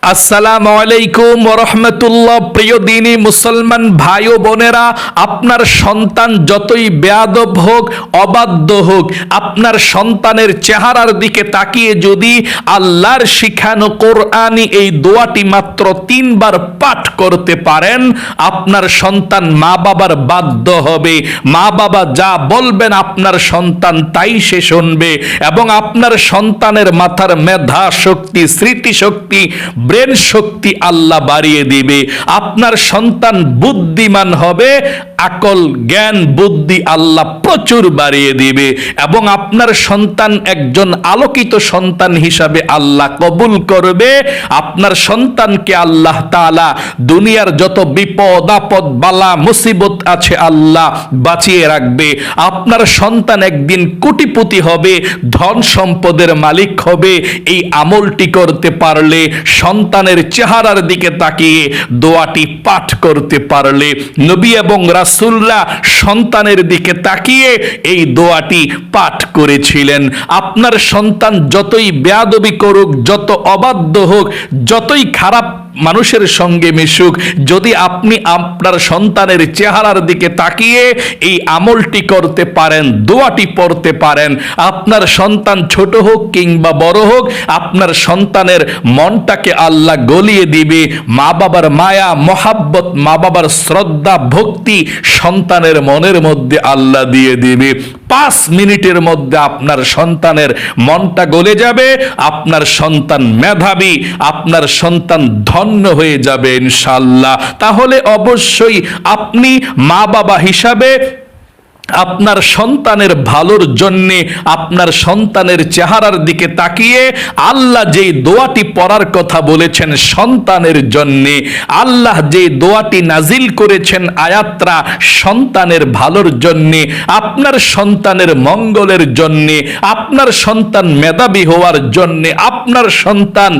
আসসালামু আলাইকুম ওয়া রাহমাতুল্লাহ। প্রিয় দিনী মুসলমান ভাই ও বোনেরা, আপনার সন্তান যতই বেয়াদব হোক, অবাধ্য হোক, আপনার সন্তানের চেহারার দিকে তাকিয়ে যদি আল্লাহর শিখানো কোরআনি এই দোয়াটি মাত্র 3 বার পাঠ করতে পারেন, আপনার সন্তান মা বাবার বাধ্য হবে। মা বাবা যা বলবেন আপনার সন্তান তাই সে শুনবে, এবং আপনার সন্তানের মাথার মেধা শক্তি, স্মৃতি শক্তি, ব্রেন শক্তি আল্লাহ বাড়িয়ে দিবে। আপনার সন্তান বুদ্ধিমান হবে, আকল জ্ঞান বুদ্ধি আল্লাহ প্রচুর বাড়িয়ে দিবে, এবং আপনার সন্তান একজন আলোকিত সন্তান হিসাবে আল্লাহ কবুল করবে। আপনার সন্তানকে আল্লাহ তাআলা দুনিয়ার যত বিপদ আপদ বালা মুসিবত আছে আল্লাহ বাঁচিয়ে রাখবে। আপনার সন্তান একদিন কোটিপতি হবে, ধন সম্পদের মালিক হবে। এই আমলটি করতে পারলে, সন্তানের চেহারার দিকে তাকিয়ে দোয়াটি পাঠ করতে পারলে, নবী এবং রাসূলরা সন্তানের দিকে তাকিয়ে এই দোয়াটি পাঠ করেছিলেন। আপনার সন্তান যতই বেয়াদবি করুক, যত অবাধ্য হোক, যতই খারাপ মানুষের সঙ্গে মিশুক, যদি আপনি আপনার সন্তানের চেহারার দিকে তাকিয়ে এই আমলটি করতে পারেন, দোয়াটি পড়তে পারেন, আপনার সন্তান ছোট হোক কিংবা বড় হোক, আপনার সন্তানের মনটাকে আল্লাহ গলিয়ে দিবে। মা বাবার মায়া মহাব্বত, মা বাবার শ্রদ্ধা ভক্তি সন্তানের মনের মধ্যে আল্লাহ দিয়ে দিবে। 5 মিনিটের মধ্যে আপনার সন্তানের মনটা গলে যাবে, আপনার সন্তান মেধাবী, আপনার সন্তান ধন্য হয়ে যাবে ইনশাআল্লাহ। তাহলে অবশ্যই আপনি মা বাবা হিসাবে আপনার সন্তানের ভালোর জন্যে, আপনার সন্তানের চেহারার দিকে তাকিয়ে আল্লাহ যেই দোয়াটি পড়ার কথা বলেছেন সন্তানের জন্যে, আল্লাহ যেই দোয়াটি নাজিল করেছেন আয়াতরা সন্তানের ভালোর জন্যে, আপনার সন্তানের মঙ্গলের জন্যে, আপনার সন্তান মেধাবী হওয়ার জন্যে, আপনার সন্তান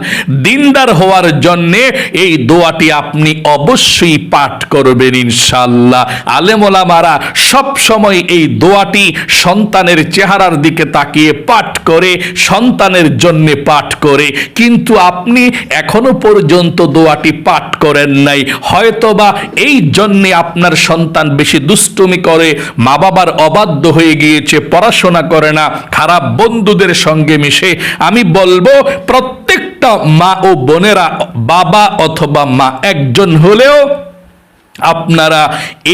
দিনদার হওয়ার জন্যে এই দোয়াটি আপনি অবশ্যই পাঠ করবেন ইনশাআল্লাহ। আলেম ওলামারা সব সময় এই দোয়াটি সন্তানের চেহারার দিকে তাকিয়ে পাঠ করে, সন্তানের জন্য পাঠ করে, কিন্তু আপনি এখনো পর্যন্ত দোয়াটি পাঠ করেন নাই। হয়তোবা এই জন্য আপনার সন্তান বেশি দুষ্টুমি করে, মা বাবার অবাধ্য হয়ে গিয়েছে, পড়াশোনা করে না, খারাপ বন্ধুদের সঙ্গে মিশে। আমি বলবো প্রত্যেকটা মা ও বোনেরা, বাবা অথবা মা একজন হলেও আপনারা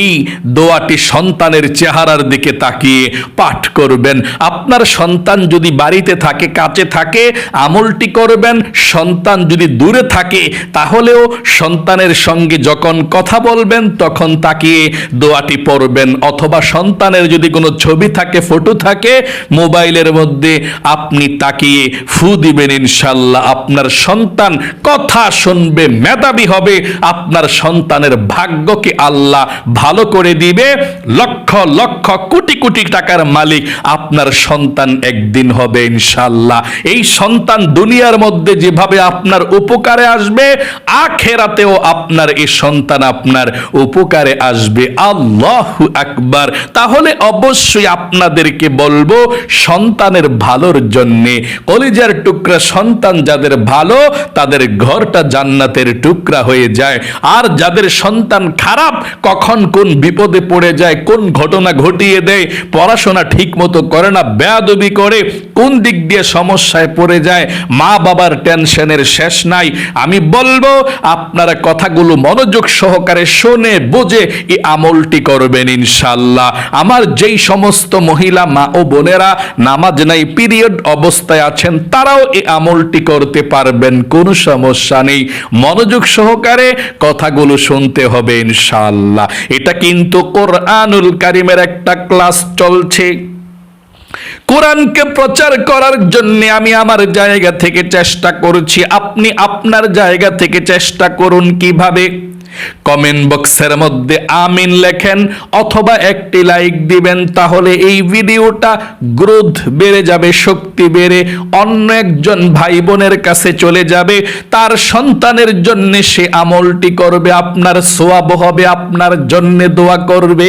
এই দোয়াটি সন্তানের চেহারার দিকে তাকিয়ে পাঠ করবেন। আপনার সন্তান যদি বাড়িতে থাকে, কাছে থাকে, আমলটি করবেন। সন্তান যদি দূরে থাকে তাহলেও সন্তানের সঙ্গে যখন কথা বলবেন তখন তাকিয়ে দোয়াটি পড়বেন, অথবা সন্তানের যদি কোনো ছবি থাকে, ফটো থাকে মোবাইলের মধ্যে, আপনি তাকিয়ে ফু দিবেন ইনশাআল্লাহ। আপনার সন্তান কথা শুনবে, মেধাবী হবে, আপনার সন্তানের ভাগ্য কে আল্লাহ ভালো করে দিবে। লক্ষ লক্ষ কোটি কোটি টাকার মালিক আপনার সন্তান একদিন হবে ইনশাআল্লাহ। এই সন্তান দুনিয়ার মধ্যে যেভাবে আপনার উপকারে আসবে, আখিরাতেও আপনার এই সন্তান আপনার উপকারে আসবে। আল্লাহু আকবার। তাহলে অবশ্যই আপনাদেরকে বলবো, সন্তানের ভালোর জন্যে, কলিজার টুকরা সন্তান যাদের ভালো, তাদের ঘরটা জান্নাতের টুকরা হয়ে যায়। আর যাদের সন্তান খারাপ, কখন কোন বিপদে পড়ে যায়, কোন ঘটনা ঘটিয়ে দেয়, পড়াশোনা ঠিক মতো করে না, বেয়াদবি করে, কোন দিক দিয়ে সমস্যায় পড়ে যায়, মা বাবার টেনশনের শেষ নাই। আমি বলবো আপনারা কথাগুলো মনোযোগ সহকারে শুনে বুঝে এই আমলটি করবেন ইনশাআল্লাহ। আমার যেই সমস্ত মহিলা মা ও বোনেরা নামাজ নাই, পিরিয়ড অবস্থায় আছেন, তারাও এই আমলটি করতে পারবেন, কোনো সমস্যা নেই। মনোযোগ সহকারে কথাগুলো শুনতে হবে ইনশাআল্লাহ। এটা কিন্তু কোরআনুল কারীমের একটা ক্লাস চলছে। কোরআনকে প্রচার করার জন্য আমি আমার জায়গা থেকে চেষ্টা করছি, আপনি আপনার জায়গা থেকে চেষ্টা করুন। কিভাবে? কমেন্ট বক্সের মধ্যে আমিন লেখেন, অথবা একটি লাইক দিবেন, তাহলে এই ভিডিওটা গ্রোথ বেড়ে যাবে, শক্তি বেড়ে অন্য একজন ভাই বোনের কাছে চলে যাবে, তার সন্তানের জন্য সে আমলটি করবে, আপনার সওয়াব হবে, আপনার জন্য দোয়া করবে।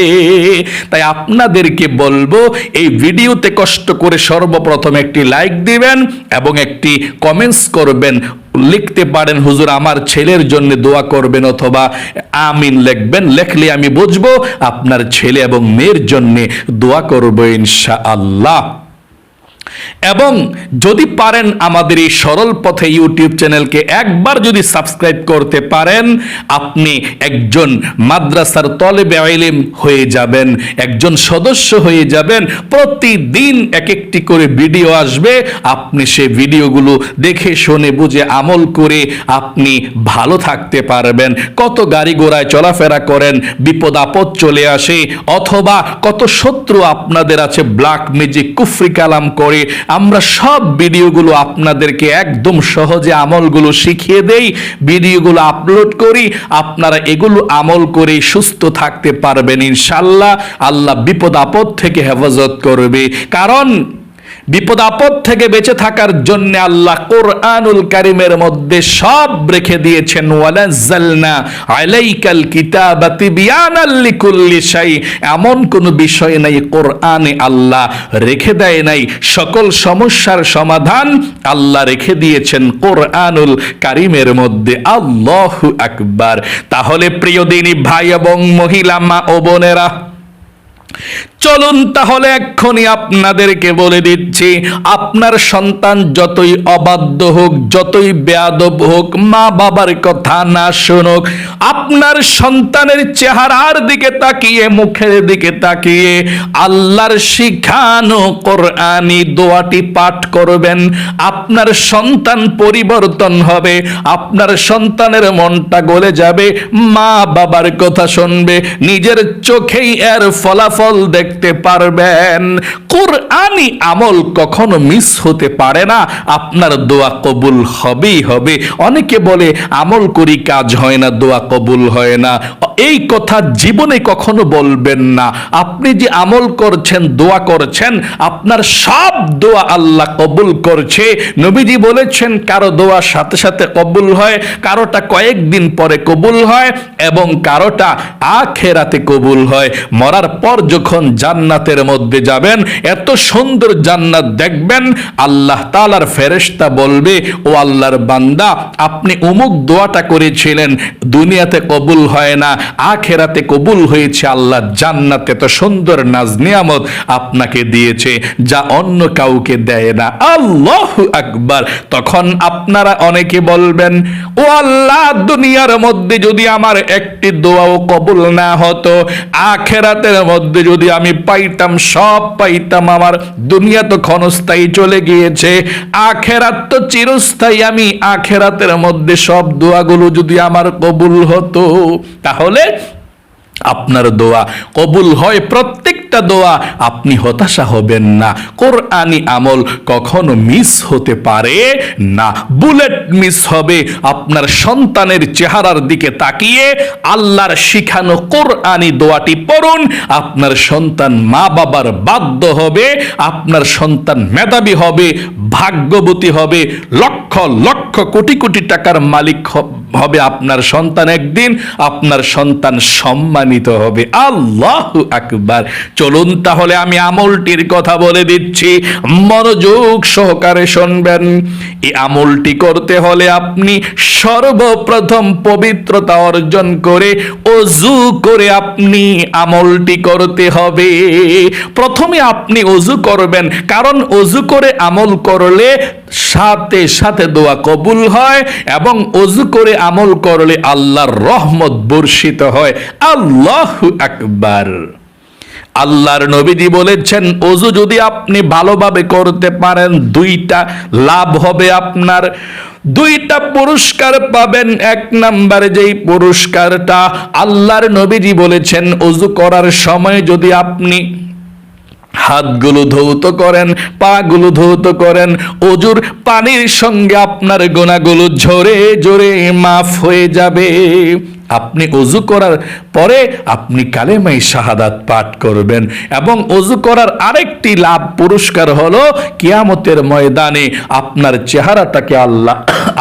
তাই আপনাদেরকে বলবো, এই ভিডিওতে কষ্ট করে সর্বপ্রথম একটি লাইক দিবেন এবং একটি কমেন্টস করবেন। লিখতে পারেন, হুজুর আমার ছেলের জন্য দোয়া করবেন, অথবা আমিন লিখবেন। লেখলে আমি বুঝবো আপনার ছেলে এবং মেয়ের জন্য দোয়া করবো ইনশাআল্লাহ। এবং যদি পারেন আমাদের এই সরল পথে ইউটিউব চ্যানেলকে একবার যদি সাবস্ক্রাইব করতে পারেন, আপনি একজন মাদ্রাসার তলেবে ইলম হয়ে যাবেন, একজন সদস্য হয়ে যাবেন। প্রতিদিন এক একটি করে ভিডিও আসবে, আপনি সেই ভিডিওগুলো দেখে শুনে বুঝে আমল করে আপনি ভালো থাকতে পারবেন। কত গাড়ি ঘোড়ায় চলাফেরা করেন, বিপদ আপদ চলে আসে, অথবা কত শত্রু আপনাদের আছে, ব্ল্যাক ম্যাজিক কুফরি কালাম করে। আমরা সব ভিডিওগুলো আপনাদেরকে একদম সহজে আমলগুলো শিখিয়ে দেই, ভিডিওগুলো আপলোড করি। আপনারা এগুলো আমল করে সুস্থ থাকতে পারবেন ইনশাআল্লাহ। আল্লাহ বিপদ আপদ থেকে হেফাজত করবে। কারণ বিপদ আপদ থেকে বেঁচে থাকার জন্য আল্লাহ কোরআনুল কারীমের মধ্যে সব রেখে দিয়েছেন। ওয়ালাজ্জালনা আলাইকাল কিতাবা তিবয়ানাল লিকুল্লি শাই। এমন কোন বিষয় নাই কোরআনে আল্লাহ রেখে দেয় নাই। সকল সমস্যার সমাধান আল্লাহ রেখে দিয়েছেন কোরআনুল কারীমের মধ্যে। আল্লাহু আকবার। তাহলে প্রিয় দিনী ভাই এবং মহিলা, মা ও বোনেরা, চলুন তাহলে এক্ষুনি আপনাদেরকে বলে দিচ্ছি, আপনার সন্তান যতই অবাধ্য হোক, যতই বেয়াদব হোক, মা বাবার কথা না শুনুক, আপনার সন্তানের চেহারার দিকে তাকিয়ে, মুখের দিকে তাকিয়ে আল্লাহর শিখানো কোরআনি দোয়াটি পাঠ করবেন। আপনার সন্তান পরিবর্তন হবে, আপনার সন্তানের মনটা গলে যাবে, মা বাবার কথা শুনবে, নিজের চোখেই এর ফলাফল দেখতে পারবেন। কোরআনি আমল কখনো মিস হতে পারে না, আপনার দোয়া কবুল হবেই হবে। অনেকে বলে আমল করি কাজ হয় না, দোয়া কবুল হয় না। এই কথা জীবনে কখনো বলবেন না। আপনি যে আমল করছেন, দোয়া করছেন, আপনার সব দোয়া আল্লাহ কবুল করছে। নবীজি বলেছেন কারো দোয়া সাথে সাথে কবুল হয়, কারোটা কয়েকদিন পরে কবুল হয়, এবং কারোটা আখিরাতে কবুল হয়। মরার পর যখন জান্নাতের মধ্যে যাবেন, এত সুন্দর জান্নাত দেখবেন, আল্লাহ তাআলার ফেরেশতা বলবে, ও আল্লাহর বান্দা, আপনি অমুক দোয়াটা করেছিলেন, দুনিয়াতে কবুল হয় না, আখিরাতে কবুল হয়েছে। আল্লাহ জান্নাতে এত সুন্দর নাজ নিয়ামত আপনাকে দিয়েছে যা অন্য কাউকে দেয় না। আল্লাহু আকবার। তখন আপনারা অনেকে বলবেন, ও আল্লাহ, দুনিয়ার মধ্যে যদি আমার একটি দোয়াও কবুল না হতো, আখিরাতের মধ্যে যদি আমি পাইতাম, সব পাইতাম। আমার দুনিয়া তো ক্ষণস্থায়ী চলে গিয়েছে, আখিরাত তো চিরস্থায়ী। আমি আখিরাতের মধ্যে সব দোয়াগুলো যদি আমার কবুল হতো, তাহলে আপনার দোয়া কবুল হয়, প্রত্যেকটা দোয়া। আপনি হতাশা হবেন না। কোরআনি আমল কখনো মিস হতে পারে না। বুলেট মিস হবে। আপনার সন্তানের চেহারার দিকে তাকিয়ে আল্লাহর শিখানো কোরআনি দোয়াটি পড়ুন। আপনার সন্তান মা বাবার বাধ্য হবে, আপনার সন্তান মেধাবী হবে, ভাগ্যবতী হবে, লক্ষ লক্ষ কোটি কোটি টাকার মালিক হবে আপনার সন্তান। একদিন আপনার সন্তান সম্মানিত হবে। আল্লাহু আকবার। চলুন তাহলে আমি আমলটির কথা বলে দিচ্ছি, মনোযোগ সহকারে শুনবেন। এই আমলটি করতে হলে আপনি সর্বপ্রথম পবিত্রতা অর্জন করে ওযু করে আপনি আমলটি করতে হবে। প্রথমে আপনি ওযু করবেন, কারণ ওযু করে আমল করলে সাথে সাথে দোয়া কবুল হয়, এবং ওযু করে আমল করলে আল্লাহর রহমত বর্ষিত হয়। আল্লাহু আকবার। আল্লাহর নবীজি বলেছেন, ওযু যদি আপনি ভালোভাবে করতে পারেন, দুইটা লাভ হবে আপনার, দুইটা পুরস্কার পাবেন। এক নম্বরে যেই পুরস্কারটা, আল্লাহর নবীজি বলেছেন, ওযু করার সময় যদি আপনি হাতগুলো ধৌত করেন, পাগুলো ধৌত করেন, ওযুর পানির সঙ্গে আপনার গুনাহগুলো ঝরে ঝরে মাফ হয়ে যাবে। আপনি ওযু করার পরে আপনি কালেমায়ে শাহাদাত পাঠ করবেন, এবং ওযু করার আরেকটি লাভ পুরস্কার হলো কিয়ামতের ময়দানে আপনার চেহারাটাকে আল্লাহ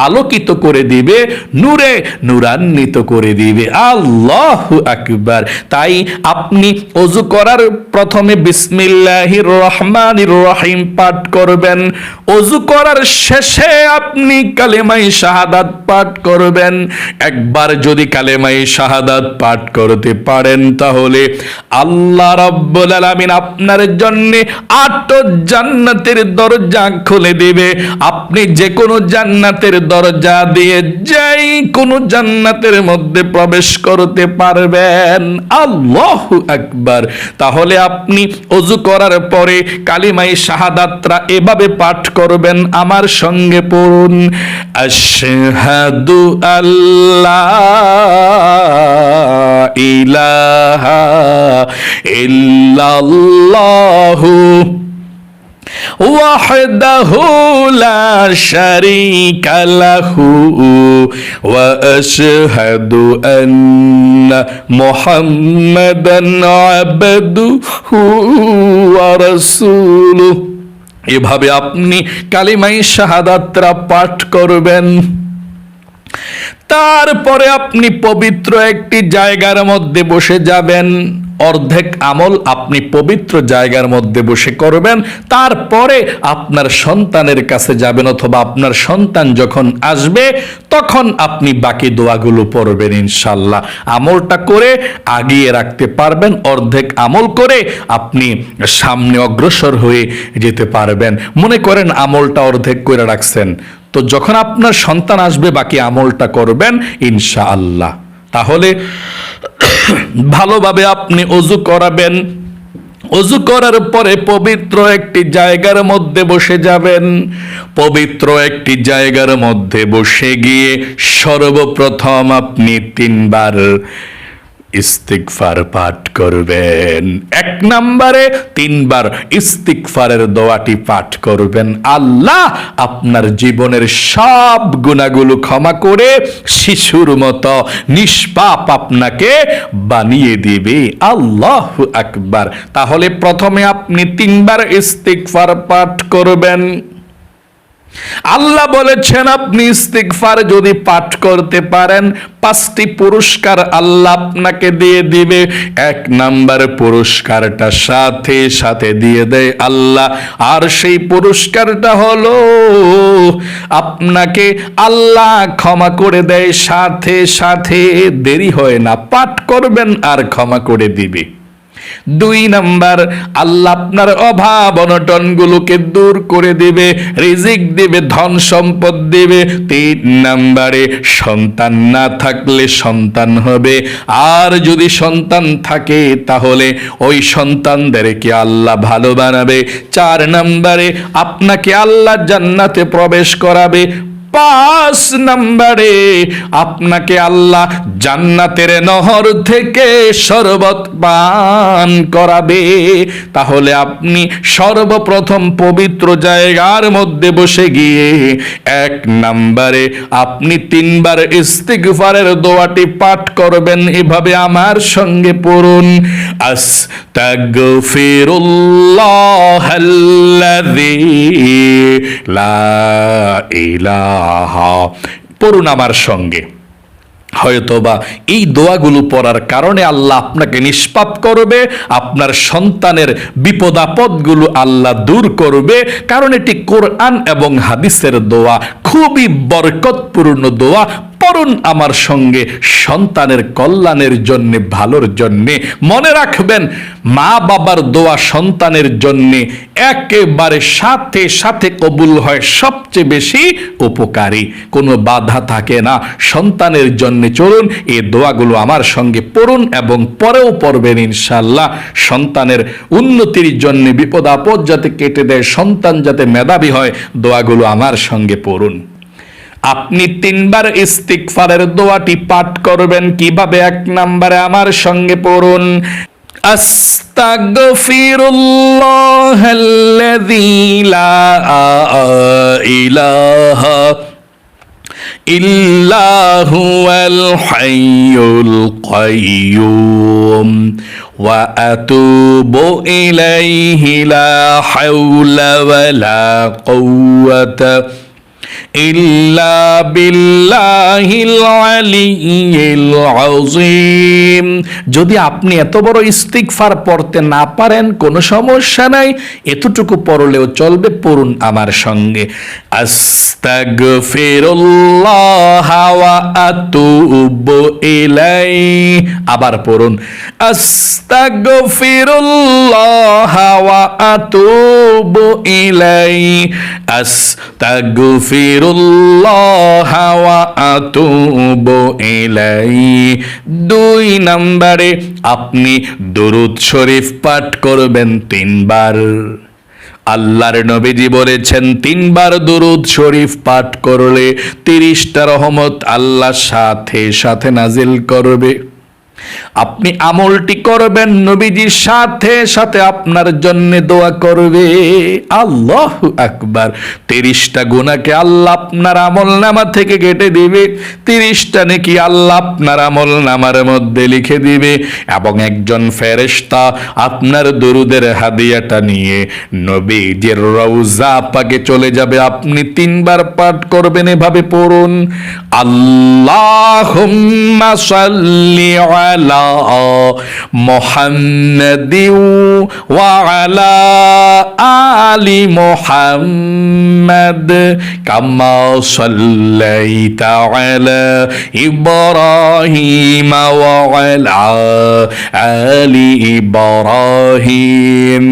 আলোকিত করে দিবে, নূরে নূরান্বিত করে দিবে। আল্লাহু আকবার। তাই আপনি ওযু করার প্রথমে বিসমিল্লাহির রহমানির রহিম পাঠ করবেন, ওযু করার শেষে আপনি কালেমায়ে শাহাদাত পাঠ করবেন। একবার যদি কালেমায়ে শাহাদাত পাঠ করতে পারেন তাহলে আল্লাহ রাব্বুল আলামিন আপনার জন্য 8 জান্নাতের দরজা খুলে দিবে। আপনি যে কোনো জান্নাতের দরজা দিয়ে যেই কোনো জান্নাতের মধ্যে প্রবেশ করতে পারবেন। আল্লাহু আকবার। তাহলে আপনি ওযু করার পরে কালিমায়ে শাহাদাতরা এভাবে পাঠ করবেন, আমার সঙ্গে পড়ুন। আশহাদু আল্লা ইলাহা ইল্লাল্লাহু ওয়াহদাহু লা শারীকা লাহু ওয়া আশহাদু আন্না মুহাম্মাদান আবদুহু ওয়া রাসূলুহু। এভাবে আপনি কালিমায়ে শাহাদাতরা পাঠ করবেন। তারপরে আপনি পবিত্র একটি জায়গার মধ্যে বসে যাবেন। অর্ধেক আমল আপনি পবিত্র জায়গার মধ্যে বসে করবেন। তারপরে আপনার সন্তানের কাছে যাবেন, অথবা আপনার সন্তান যখন আসবে তখন আপনি বাকি দোয়াগুলো পড়বেন ইনশাআল্লাহ। আমলটা করে আগিয়ে রাখতে পারবেন, অর্ধেক আমল করে আপনি সামনে অগ্রসর হয়ে যেতে পারবেন। মনে করেন আমলটা অর্ধেক করে রাখছেন, তো যখন আপনার সন্তান আসবে বাকি আমলটা করবেন ইনশাআল্লাহ। তাহলে ভালোভাবে আপনি ওযু করাবেন। ওযু করার পরে পবিত্র একটি জায়গার মধ্যে বসে যাবেন। পবিত্র একটি জায়গার মধ্যে বসে গিয়ে সর্বপ্রথম আপনি 3 বার ইস্তিগফার পাঠ করবেন। 1 নম্বরে 3 বার ইস্তিগফারের দোয়াটি পাঠ করবেন। আল্লাহ আপনার জীবনের সব গুনাহগুলো ক্ষমা করে শিশুর মতো নিষ্পাপ আপনাকে বানিয়ে দিবে। আল্লাহু আকবার। তাহলে প্রথমে আপনি 3 বার ইস্তিগফার পাঠ করবেন। আল্লাহ বলেছেন আপনি ইস্তিগফার যদি পাঠ করতে পারেন 5টি পুরস্কার আল্লাহ আপনাকে দিয়ে দিবে। 1 নাম্বার পুরস্কারটা সাথে সাথে দিয়ে দেয় আল্লাহ, আর সেই পুরস্কারটা হলো আপনাকে আল্লাহ ক্ষমা করে দেয় সাথে সাথে, দেরি হয় না, পাঠ করবেন আর ক্ষমা করে দিবে। 2 নাম্বার, আল্লাহ আপনার অভাব অনটন গুলোকে দূর করে দিবে, রিজিক দিবে, ধন সম্পদ দিবে। 3 নাম্বারে, সন্তান না থাকলে সন্তান হবে, আর যদি সন্তান থাকে তাহলে ওই সন্তানদেরকে আল্লাহ ভালো বানাবে। 4 নাম্বারে, আপনাকে আল্লাহ জান্নাতে প্রবেশ করাবে। 5 নম্বরে, আপনাকে আল্লাহ জান্নাতের নহর থেকে শরবত পান করাবে। তাহলে আপনি সর্বপ্রথম পবিত্র জায়গার মধ্যে বসে গিয়ে 1 নম্বরে আপনি 3 বার ইস্তিগফারের দোয়াটি পাঠ করবেন। এভাবে আমার সঙ্গে পড়ুন। আস্তাগফিরুল্লাহাল্লাযী লা ইলাহা, পড়ুন আমার সঙ্গে। হয়তোবা এই দোয়াগুলো পড়ার কারণে আল্লাহ আপনাকে নিষ্পাপ করবে, আপনার সন্তানের বিপদ আপদগুলো আল্লাহ দূর করবে, কারণ এটি কোরআন এবং হাদিসের দোয়া, খুবই বরকতপূর্ণ দোয়া। পড়ুন আমার সঙ্গে, সন্তানের কল্যাণের জন্য, ভালোর জন্য। মনে রাখবেন, মা বাবার দোয়া সন্তানের জন্য একেবারে সাথে সাথে কবুল হয়, সবচেয়ে বেশি উপকারী, কোনো বাধা থাকে না সন্তানের জন্য। চলুন এই দোয়াগুলো আমার সঙ্গে পড়ুন এবং পরেও পড়বেন ইনশাআল্লাহ। সন্তানের উন্নতির জন্য, বিপদ আপদ যাতে কেটে দেয়, সন্তান যাতে মেধাবী হয়, দোয়াগুলো আমার সঙ্গে পড়ুন। আপনি 3 বার ইস্তিগফারের দোয়াটি পাঠ করবেন। কিভাবে? 1 নম্বরে আমার সঙ্গে পড়ুন। আস্তাগফিরুল্লাহাল্লাযী লা ইলাহা ইল্লা হুয়াল হাইয়ুল কাইয়ুম ওয়া আতুবু ইলাইহি লা হাওলা ওয়ালা কুওয়াতা ইল্লা বিল্লাহিল আলিয়্যিল আযীম। যদি আপনি এত বড় ইস্তিগফার পড়তে না পারেন কোনো সমস্যা নাই, এতটুকু পড়লেও চলবে। পড়ুন আমার সঙ্গে, আস্তাগফিরুল্লাহ ওয়া আতুবু ইলাইহি। আবার পড়ুন, আস্তাগফিরুল্লাহ ওয়া আতুবু ইলাইহি, আস্তাগফিরুল্লাহ ওয়া আতুবু ইলাইহি। 2 নম্বরে আপনি দরুদ শরীফ পাঠ করবেন 3 বার। আল্লাহর নবীজি বলেছেন 3 বার দরুদ শরীফ পাঠ করলে 30টা রহমত আল্লাহ সাথে সাথে নাজিল করবে। আপনি আমলটি করবেন, নবীজির সাথে সাথে আপনার জন্য দোয়া করবে। আল্লাহু আকবার। 30টা গুনাহকে আল্লাহ আপনার আমলনামা থেকে কেটে দিবে, 30টা নেকি আল্লাহ আপনার আমলনামার মধ্যে লিখে দিবে, এবং একজন ফেরেশতা আপনার দরুদের হাদিয়াটা নিয়ে নবীজির রওজা পাকে চলে যাবে। আপনি 3 বার পাঠ করবেন, এভাবে পড়ুন, আল্লাহুম্মা সাল্লি আলা মুহাম্মাদিন ওয়া আলা আলি মুহাম্মাদ কামা সাল্লাইতা আলা ইব্রাহিম ওয়া আলা আলি ইব্রাহিম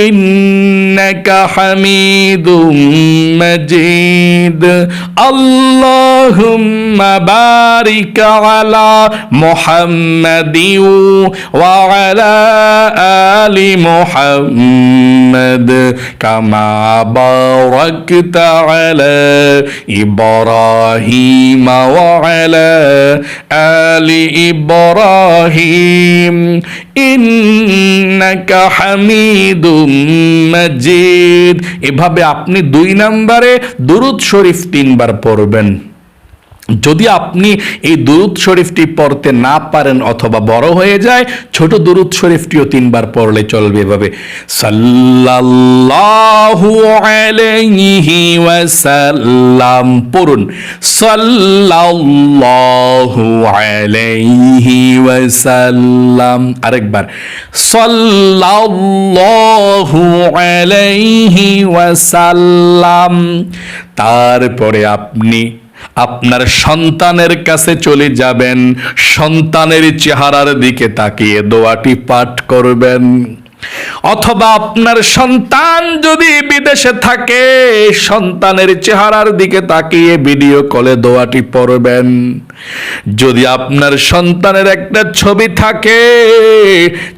ইন্নাকা হামিদুম মাজিদ। আল্লাহুম্মা বারিক আলা মুহাম্মাদিন ওয়া আলা আলি মুহাম্মাদ কামা বারাকতা আলা ইব্রাহিম ওয়া আলা আলি ইব্রাহিম ইন্নাকা হামিদুম মাজিদ। এভাবে আপনি 2 নম্বরে দুরূদ শরীফ 3 বার পড়বেন। যদি আপনি এই দুরূদ শরীফটি পড়তে না পারেন অথবা বড় হয়ে যায়, ছোট দুরূদ শরীফটিও 3 বার পড়লে চলবে। এভাবে সাল্লাল্লাহু আলাইহি ওয়াসাল্লাম পড়ুন, সাল্লাল্লাহু আলাইহি ওয়াসাল্লাম। আরেকবার, সাল্লাল্লাহু আলাইহি ওয়াসাল্লাম। তারপরে আপনি আপনার সন্তানের কাছে চলে যাবেন, সন্তানের চেহারার দিকে তাকিয়ে দোয়াটি পাঠ করবেন। অথবা আপনার সন্তান যদি বিদেশে থাকে, সন্তানের চেহারার দিকে তাকিয়ে ভিডিও কলে দোয়াটি পড়বেন। যদি আপনার সন্তানের একটা ছবি থাকে,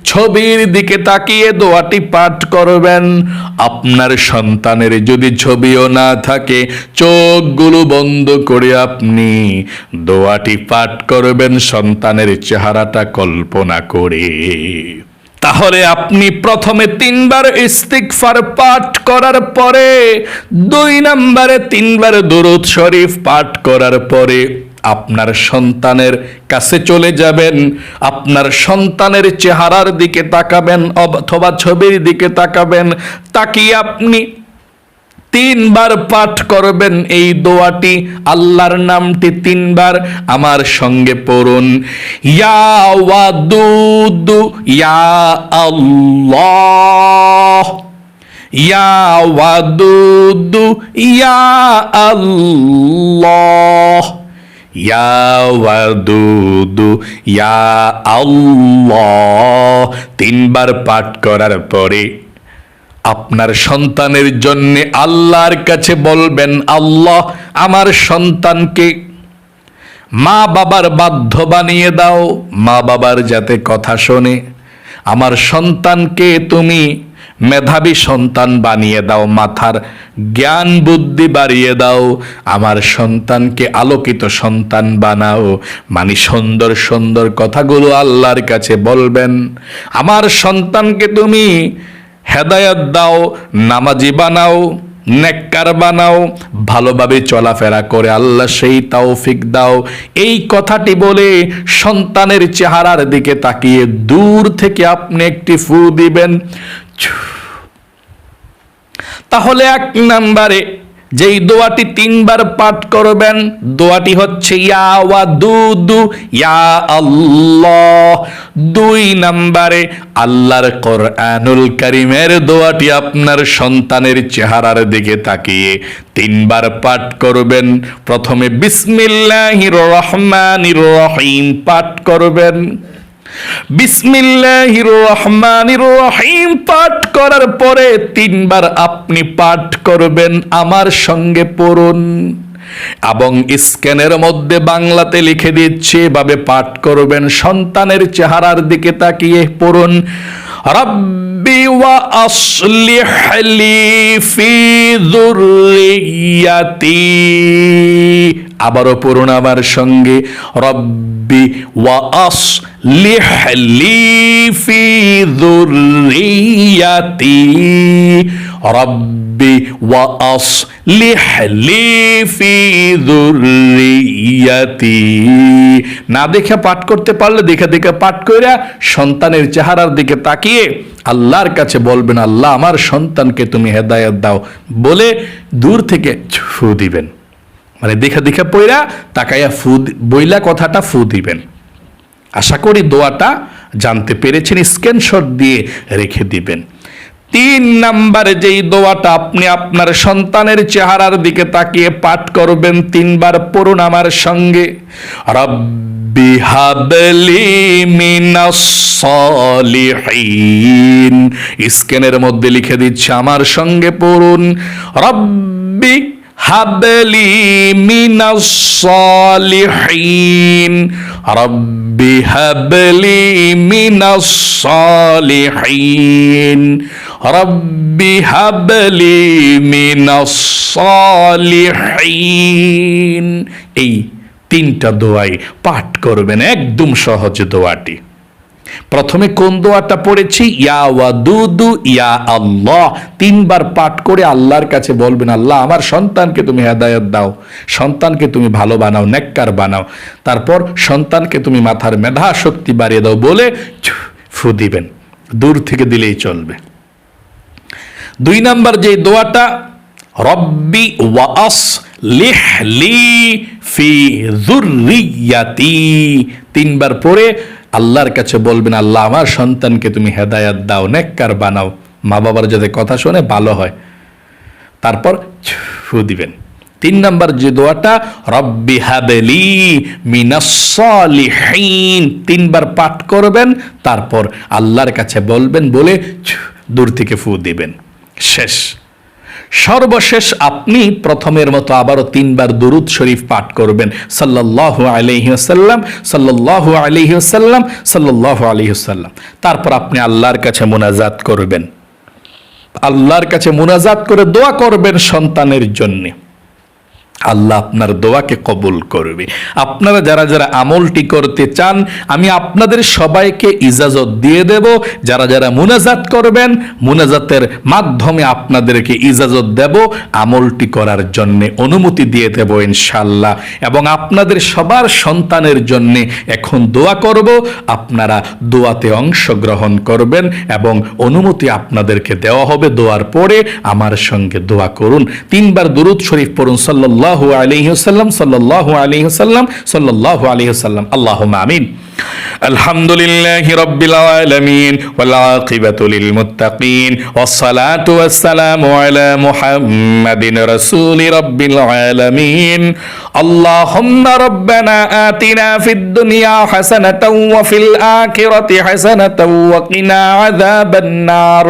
ছবির দিকে তাকিয়ে দোয়াটি পাঠ করবেন। আপনার সন্তানের যদি ছবিও না থাকে, চোখগুলো বন্ধ করে আপনি দোয়াটি পাঠ করবেন সন্তানের চেহারাটা কল্পনা করে। তাহলে আপনি প্রথমে 3 বার ইস্তিগফার পাঠ করার পরে, 2 নম্বরে 3 বার দরুদ শরীফ পাঠ করার পরে আপনার সন্তানের কাছে চলে যাবেন। আপনার সন্তানের চেহারার দিকে তাকাবেন অথবা ছবির দিকে তাকাবেন, তাকিয়ে আপনি 3 বার পাঠ করবেন এই দোয়াটি, আল্লাহর নামটি 3 বার। আমার সঙ্গে পড়ুন, ইয়া ওয়াদুদ ইয়া আল্লাহ, ইয়া ওয়াদুদ ইয়া আল্লাহ, ইয়া ওয়াদুদ ইয়া আল্লাহ। 3 বার পাঠ করার পরে আপনার সন্তানের জন্য আল্লাহর কাছে বলবেন, আল্লাহ আমার সন্তানকে মা বাবার বাধ্য বানিয়ে দাও, মা বাবার যাতে কথা শোনে। আমার সন্তানকে তুমি মেধাবী সন্তান বানিয়ে দাও, মাথার জ্ঞান বুদ্ধি বাড়িয়ে দাও। আমার সন্তানকে আলোকিত সন্তান বানাও। মানে সুন্দর সুন্দর কথাগুলো আল্লাহর কাছে বলবেন। আমার সন্তানকে তুমি হেদায়েত দাও, নামাজি বানাও, নেককার বানাও, ভালোভাবে চলাফেরা করে আল্লাহ সেই তৌফিক দাও। এই কথাটি বলে সন্তানের চেহারার দিকে তাকিয়ে দূর থেকে আপনি একটি ফু দিবেন। তাহলে 1 নম্বরে যেই দোয়াটি 3 বার পাঠ করবেন, দোয়াটি হচ্ছে ইয়া ওয়াদুদু ইয়া আল্লাহ। 2 নম্বরে আল্লাহর কোরআনুল কারীমের দোয়াটি আপনার সন্তানের চেহারার দিকে তাকিয়ে 3 বার পাঠ করবেন। প্রথমে বিসমিল্লাহির রহমানির রহিম পাঠ করবেন। বিসমিল্লাহির রহমানির রহিম পাঠ করার পরে 3 বার আপনি পাঠ করবেন, আমার সঙ্গে পড়ুন। এবং স্ক্যানের মধ্যে বাংলাতে লিখে দিচ্ছে, এভাবে পাঠ করবেন, সন্তানের চেহারার দিকে তাকিয়ে পড়ুন। রাব্বি ওয়া আসলিহ লি ফি যুররিয়াতি। আবারও পড়ুন আমার সঙ্গে, রব্বি ওয়া আসলিহ লি ফি যুররিয়াতি। রব্বি ওয়া আসলিহ লি ফি যুররিয়াতি। না দেখে পাঠ করতে পারলে দেখে দেখে পাঠ কইরা সন্তানের চেহারার দিকে তাকিয়ে আল্লাহর কাছে বলবেন, আল্লাহ আমার সন্তানকে তুমি হেদায়েত দাও বলে দূর থেকে ফু দিবেন। মানে দেখে দেখে পইরা তাকাইয়া ফু বইলা কথাটা ফু দিবেন। আশা করি দোয়াটা জানতে পেরেছেন, স্ক্রিনশট দিয়ে রেখে দিবেন। 3 নম্বরে যেই দোয়াটা আপনি আপনার সন্তানের চেহারার দিকে তাকিয়ে পাঠ করবেন, 3 বার পড়ুন আমার সঙ্গে। রব্বি হাবলি মিনাস সালিহিন। স্ক্রিনের মধ্যে লিখে দিচ্ছে, আমার সঙ্গে পড়ুন। রব্বি হাবলি মিনাস সালিহিন। রব্বি হাবলি মিনাস সালিহিন। রব্বি হাবলি মিনাস সালিহিন। এই 3টা দোয়াই পাঠ করবেন, একদম সহজ দোয়াটি। প্রথমে কোন দোয়াটা পড়েছি, ইয়া ওয়াদুদু ইয়া আল্লাহ। 3 বার পাঠ করে আল্লাহর কাছে বলবেন, আল্লাহ আমার সন্তানকে তুমি হেদায়েত দাও, সন্তানকে তুমি ভালো বানাও, নেককার বানাও। তারপর সন্তানকে তুমি মাথার মেধা শক্তি বাড়িয়ে দাও বলে ফু দিবেন, দূর থেকে দিলেই চলবে। 2 নাম্বার যে দোয়াটা, রব্বি ওয়া আসলিহ লি ফি যুররিয়াতি। 3 বার পড়ে আল্লাহর কাছে বলবেন, আল্লাহ আমার সন্তানকে তুমি হেদায়েত দাও, নেককার বানাও, মা বাবার যাতে কথা শুনে ভালো হয়। তারপর ফু দিবেন। 3 নাম্বার যে দোয়াটা, রব্বি হাবলি মিনাস সালিহিন। 3 বার পাঠ করবেন, তারপর আল্লাহর কাছে বলবেন বলে দূর থেকে ফু দিবেন। শেষ। সর্বশেষ আপনি প্রথমের মতো আবারও 3 বার দুরূদ শরীফ পাঠ করবেন, সাল্লাল্লাহু আলাইহি ওয়াসাল্লাম, সাল্লাল্লাহু আলাইহি ওয়াসাল্লাম, সাল্লাল্লাহু আলাইহি ওয়াসাল্লাম। তারপর আপনি আল্লাহর কাছে মুনাজাত করবেন। আল্লাহর কাছে মুনাজাত করে দোয়া করবেন সন্তানের জন্য। আল্লাহ আপনার দোয়াকে কবুল করবে। আপনারা যারা যারা আমলটি করতে চান, আমি আপনাদের সবাইকে ইজাজত দিয়ে দেব। যারা যারা মুনাজাত করবেন, মুনাজাতের মাধ্যমে আপনাদেরকে ইজাজত দেব, আমলটি করার জন্য অনুমতি দিয়ে দেব ইনশাআল্লাহ। এবং আপনাদের সবার সন্তানের জন্য এখন দোয়া করব, আপনারা দোয়াতে অংশগ্রহণ করবেন এবং অনুমতি আপনাদেরকে দেওয়া হবে। দোয়ার পরে আমার সঙ্গে দোয়া করুন। 3 বার দুরূদ শরীফ পড়ুন, সাল্লাল্লাহু আলাইহি ওয়াসাল্লাম, সাল্লাল্লাহু আলাইহি ওয়াসাল্লাম, সাল্লাল্লাহু আলাইহি ওয়াসাল্লাম। আল্লাহুম্মা আমিন। আলহামদুলিল্লাহি রাব্বিল আলামিন ওয়াল আকিবাতু লিল মুত্তাকিন ওয়াস সালাতু ওয়াস সালামু আলা মুহাম্মাদিন রাসূলি রাব্বিল আলামিন। আল্লাহুম্মা রাব্বানা আতিনা ফিদ দুনিয়া হাসানাতাও ওয়া ফিল আখিরাতি হাসানাতাও ওয়া কিনা আযাবান নার।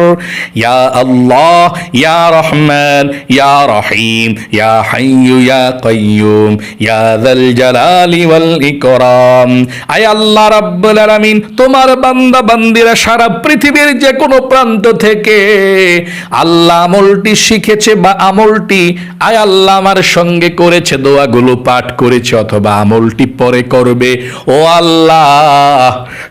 ইয়া আল্লাহ, ইয়া রহমান, ইয়া রহিম, ইয়া হাইয়্যু ইয়া কাইয়্যুম, ইয়া যাল জালালি ওয়াল ইকরাম। আয় আল্লাহ, আল্লাহ রাব্বুল আলামিন তোমার বান্দা বান্দিরা সারা পৃথিবীর যে কোনো প্রান্ত থেকে আল্লাহ আমলটি শিখেছে বা আমলটি আয় আল্লাহ আমার সঙ্গে করেছে, দোয়াগুলো পাঠ করেছে অথবা আমলটি পরে করবে, ও আল্লাহ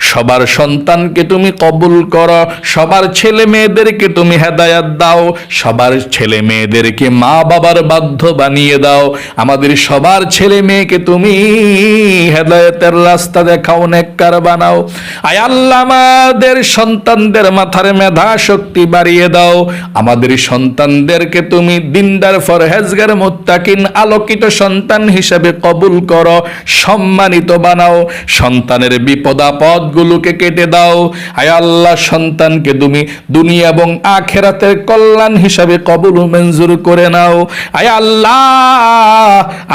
সবার সন্তানকে তুমি কবুল করো, সবার ছেলে মেয়েদেরকে তুমি হেদায়াত দাও, সবার ছেলে মেয়েদেরকে মা বাবার বাধ্য বানিয়ে দাও, আমাদের সবার ছেলে মেয়েকে তুমি হেদায়েতের রাস্তা দেখাও, নেককার বানাও। আয় আল্লাহ আমাদের সন্তানদের মাথার মেধা শক্তি বাড়িয়ে দাও, আমাদের সন্তানদেরকে তুমি দিনদার ফরহেজগার মুত্তাকিন আলোকিত সন্তান হিসেবে কবুল করো, সম্মানিত বানাও, সন্তানের বিপদ আপদগুলোকে কেটে দাও। আয় আল্লাহ সন্তানকে তুমি দুনিয়া এবং আখিরাতের কল্যাণ হিসাবে কবুল মঞ্জুর করে নাও। আয় আল্লাহ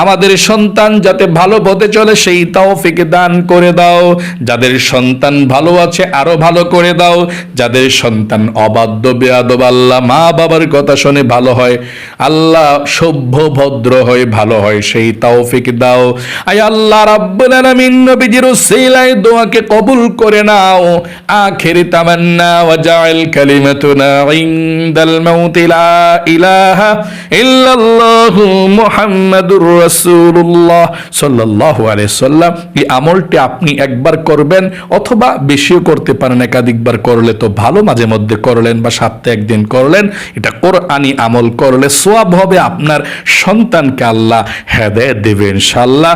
আমাদের সন্তান যাতে ভালো পথে চলে সেই তৌফিক দান করে দাও, যাদের সন্তান ভালো আছে আরো ভালো করে দাও, যাদের সন্তান অবাধ্য বেয়াদব আল্লাহ মা বাবার কথা শুনে ভালো হয়, আল্লাহ সভ্য ভদ্র হয়ে ভালো হয় সেই তৌফিক দাও। আয় আল্লাহ রাব্বুল আলামিন নবীজির উসিলায় দোয়াকে কবুল করে নাও। আখিরি তামান্না ওয়া জাআল কালিমাতুনা ইনদাল মাউত লা ইলাহা ইল্লাল্লাহু মুহাম্মাদুর রাসূলুল্লাহ সাল্লাল্লাহু আলাইহি সাল্লাম। এই আমলটি আপনি একবার করবেন অথবা বেশিও করতে পারেন, একাধিকবার করলে তো ভালো, মাঝে মধ্যে করলেন বা সপ্তাহে একদিন করলেন, এটা কোরআনি আমল করলে সওয়াব হবে, আপনার সন্তানকে আল্লাহ হেদায়েত দেবে ইনশাআল্লাহ।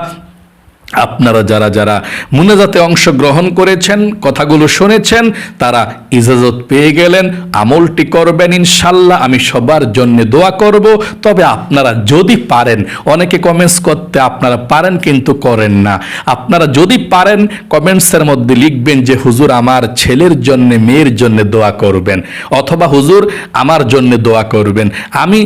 আপনারা যারা যারা মুনাজাতে অংশগ্রহণ করেছেন, কথাগুলো শুনেছেন, তারা ইজাজত পেয়ে গেলেন, আমলটি করবেন ইনশাল্লাহ। আমি সবার জন্য দোয়া করব। তবে আপনারা যদি পারেন, অনেকে কমেন্টস করতে আপনারা পারেন কিন্তু করেন না, আপনারা যদি পারেন কমেন্টসের মধ্যে লিখবেন যে হুজুর আমার ছেলের জন্য মেয়ের জন্য দোয়া করবেন, অথবা হুজুর আমার জন্য দোয়া করবেন। আমি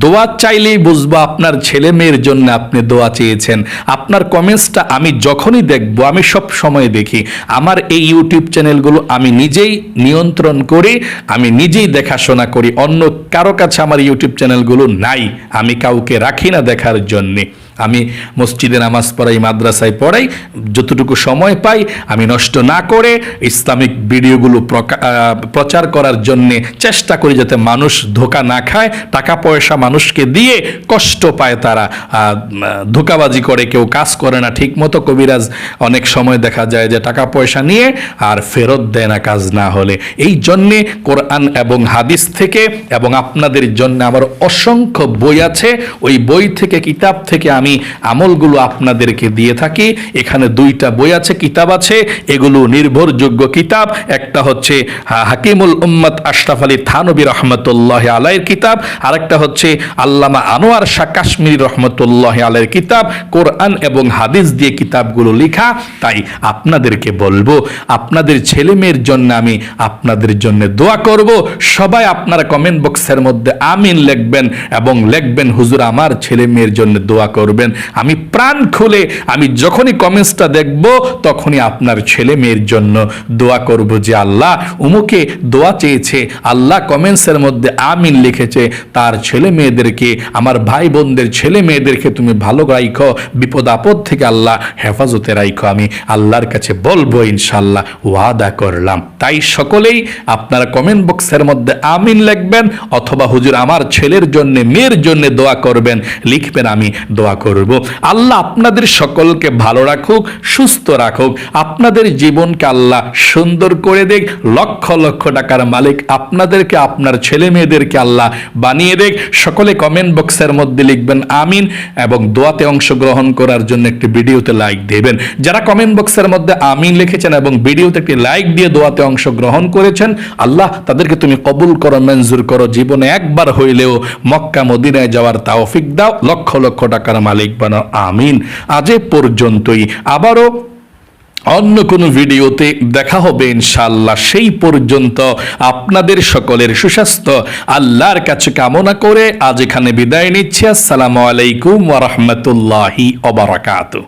দোয়া চাইলেই বুঝবো আপনার ছেলে মেয়ের জন্য আপনি দোয়া চেয়েছেন। আপনার কমেন্টসটা আমি যখনই দেখব, আমি সব সময় দেখি, আমার এই ইউটিউব চ্যানেলগুলো আমি নিজেই নিয়ন্ত্রণ করি, আমি নিজেই দেখাশোনা করি, অন্য কারো কাছে আমার ইউটিউব চ্যানেলগুলো নাই, আমি কাউকে রাখি না দেখার জন্যে। আমি মসজিদে নামাজ পড়াই, মাদ্রাসায় পড়াই, যতটুকু সময় পাই আমি নষ্ট না করে ইসলামিক ভিডিওগুলো প্রচার করার জন্যে চেষ্টা করি, যাতে মানুষ ধোঁকা না খায়, টাকা পয়সা মানুষকে দিয়ে কষ্ট পায়, তারা ধোঁকাবাজি করে, কেউ কাজ করে না ঠিক মতো। কবিরাজ অনেক সময় দেখা যায় যে টাকা পয়সা নিয়ে আর ফেরত দেয় না কাজ না হলে। এই জন্যে কোরআন এবং হাদিস থেকে এবং আপনাদের জন্য আমার অসংখ্য বই আছে, ওই বই থেকে কিতাব থেকে আমি আমলগুলো আপনাদেরকে দিয়ে থাকি। এখানে দুইটা বই আছে, কিতাব আছে, এগুলো নির্ভরযোগ্য কিতাব। একটা হচ্ছে হাকিমুল উম্মত আশরাফ আলী থানবী রহমতুল্লাহ আলাইহির কিতাব, আরেকটা হচ্ছে আল্লামা আনোয়ার শাহ কাশ্মীরি রহমতুল্লাহ আলাইহির কিতাব। কোরআন এবং হাদিস দিয়ে কিতাবগুলো লেখা। তাই আপনাদেরকে বলবো, আপনাদের ছেলে মেয়ের জন্য আমি আপনাদের জন্য দোয়া করব। সবাই আপনারা কমেন্ট বক্সের মধ্যে আমিন লিখবেন এবং লিখবেন হুজুর আমার ছেলে মেয়ের জন্য দোয়া করবেন। আমি প্রাণ খুলে, আমি যখনই কমেন্টসটা দেখব তখনই আপনার ছেলে মেয়ের জন্য দোয়া করব যে আল্লাহ উমুকে দোয়া চেয়েছে, আল্লাহ কমেন্টসের মধ্যে আমিন লিখেছে, তার ছেলে মেয়েদেরকে, আমার ভাই বোনদের ছেলে মেয়েদেরকে তুমি ভালো রাখো, বিপদ আপদ থেকে আল্লাহ হেফাজতে রাখো। আমি আল্লাহর কাছে বলবো ইনশাআল্লাহ, ওয়াদা করলাম। তাই সকলেই আপনারা কমেন্ট বক্সের মধ্যে আমিন লিখবেন, অথবা হুজুর আমার ছেলের জন্য মেয়ের জন্য দোয়া করবেন লিখবেন, আমি দোয়া করব। আল্লাহ আপনাদের সকলকে ভালো রাখুক, সুস্থ রাখুক, আপনাদের জীবনকে আল্লাহ সুন্দর করে দেখ, লক্ষ লক্ষ টাকার মালিক আপনাদেরকে, আপনার ছেলে মেয়েদেরকে আল্লাহ বানিয়ে দেখ। সকলে কমেন্ট বক্সের মধ্যে লিখবেন আমিন এবং দোয়াতে অংশগ্রহণ করার জন্য একটি ভিডিওতে লাইক দেবেন। যারা কমেন্ট বক্সের মধ্যে আমিন লিখেছেন এবং ভিডিওতে একটি লাইক দিয়ে দোয়াতে অংশগ্রহণ করেছেন, আল্লাহ তাদেরকে তুমি কবুল করো, মঞ্জুর করো, জীবনে একবার হইলেও মক্কা মদিনায় যাওয়ার তৌফিক দাও, লক্ষ লক্ষ টাকার মালিক বানাও, আমিন। আজ পর্যন্তই, আবারও অন্য কোনো ভিডিওতে দেখা হবে ইনশাআল্লাহ। সেই পর্যন্ত আপনাদের সকলের সুস্বাস্থ্য আল্লাহর কাছে কামনা করে আজ এখানে বিদায় নিচ্ছি। আসসালামু আলাইকুম ওয়া রাহমাতুল্লাহি ওয়া বারাকাতুহু।